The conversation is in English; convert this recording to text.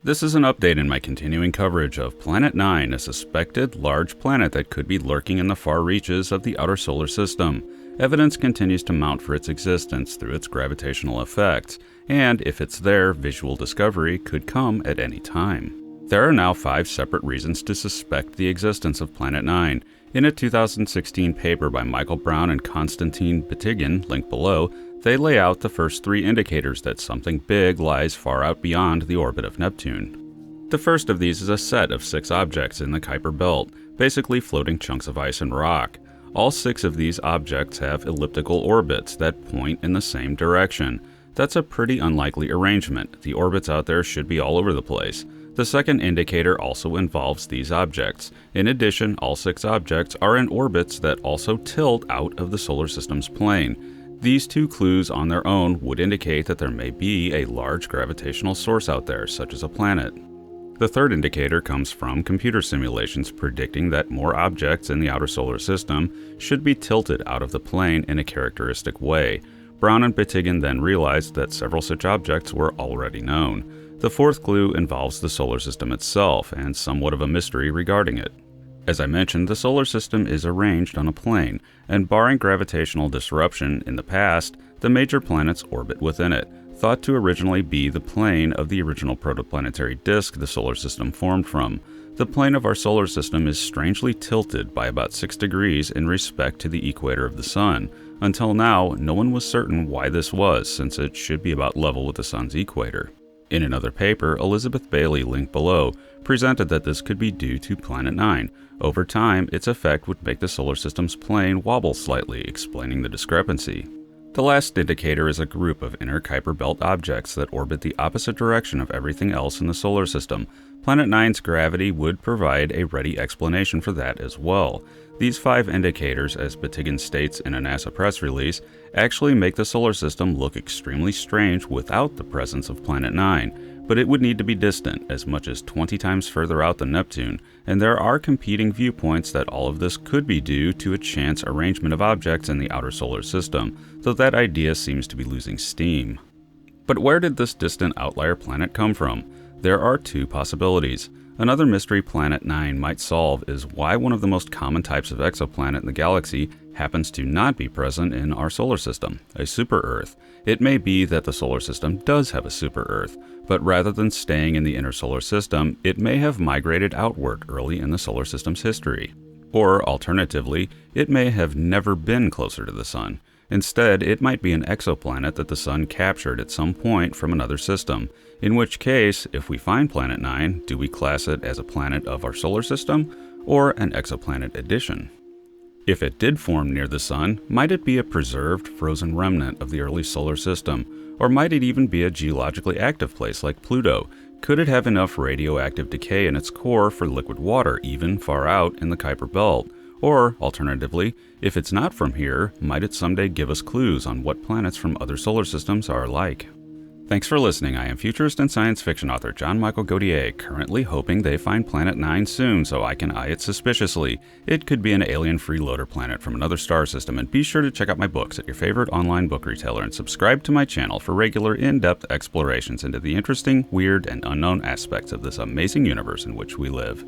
This is an update in my continuing coverage of Planet 9, a suspected large planet that could be lurking in the far reaches of the outer solar system. Evidence continues to mount for its existence through its gravitational effects, and if it's there, visual discovery could come at any time. There are now 5 separate reasons to suspect the existence of Planet 9. In a 2016 paper by Michael Brown and Konstantin Batygin, linked below, they lay out the first 3 indicators that something big lies far out beyond the orbit of Neptune. The first of these is a set of 6 objects in the Kuiper Belt, basically floating chunks of ice and rock. All 6 of these objects have elliptical orbits that point in the same direction. That's a pretty unlikely arrangement. The orbits out there should be all over the place. The second indicator also involves these objects. In addition, all 6 objects are in orbits that also tilt out of the solar system's plane. These 2 clues on their own would indicate that there may be a large gravitational source out there, such as a planet. The third indicator comes from computer simulations predicting that more objects in the outer solar system should be tilted out of the plane in a characteristic way. Brown and Batygin then realized that several such objects were already known. The fourth clue involves the solar system itself, and somewhat of a mystery regarding it. As I mentioned, the solar system is arranged on a plane, and barring gravitational disruption in the past, the major planets orbit within it, thought to originally be the plane of the original protoplanetary disk the solar system formed from. The plane of our solar system is strangely tilted by about 6 degrees in respect to the equator of the Sun. Until now, no one was certain why this was, since it should be about level with the Sun's equator. In another paper, Elizabeth Bailey, linked below, presented that this could be due to Planet 9. Over time, its effect would make the solar system's plane wobble slightly, explaining the discrepancy. The last indicator is a group of inner Kuiper Belt objects that orbit the opposite direction of everything else in the solar system. Planet 9's gravity would provide a ready explanation for that as well. These 5 indicators, as Batygin states in a NASA press release, actually make the solar system look extremely strange without the presence of Planet 9, but it would need to be distant, as much as 20 times further out than Neptune, and there are competing viewpoints that all of this could be due to a chance arrangement of objects in the outer solar system, though that idea seems to be losing steam. But where did this distant outlier planet come from? There are 2 possibilities. Another mystery Planet 9 might solve is why one of the most common types of exoplanet in the galaxy happens to not be present in our solar system, a super-Earth. It may be that the solar system does have a super-Earth, but rather than staying in the inner solar system, it may have migrated outward early in the solar system's history. Or, alternatively, it may have never been closer to the Sun. Instead, it might be an exoplanet that the Sun captured at some point from another system, in which case, if we find Planet 9, do we class it as a planet of our solar system, or an exoplanet addition? If it did form near the Sun, might it be a preserved, frozen remnant of the early solar system, or might it even be a geologically active place like Pluto? Could it have enough radioactive decay in its core for liquid water even far out in the Kuiper Belt? Or, alternatively, if it's not from here, might it someday give us clues on what planets from other solar systems are like? Thanks for listening. I am futurist and science fiction author John Michael Gaudier, currently hoping they find Planet 9 soon so I can eye it suspiciously. It could be an alien freeloader planet from another star system, and be sure to check out my books at your favorite online book retailer and subscribe to my channel for regular in-depth explorations into the interesting, weird, and unknown aspects of this amazing universe in which we live.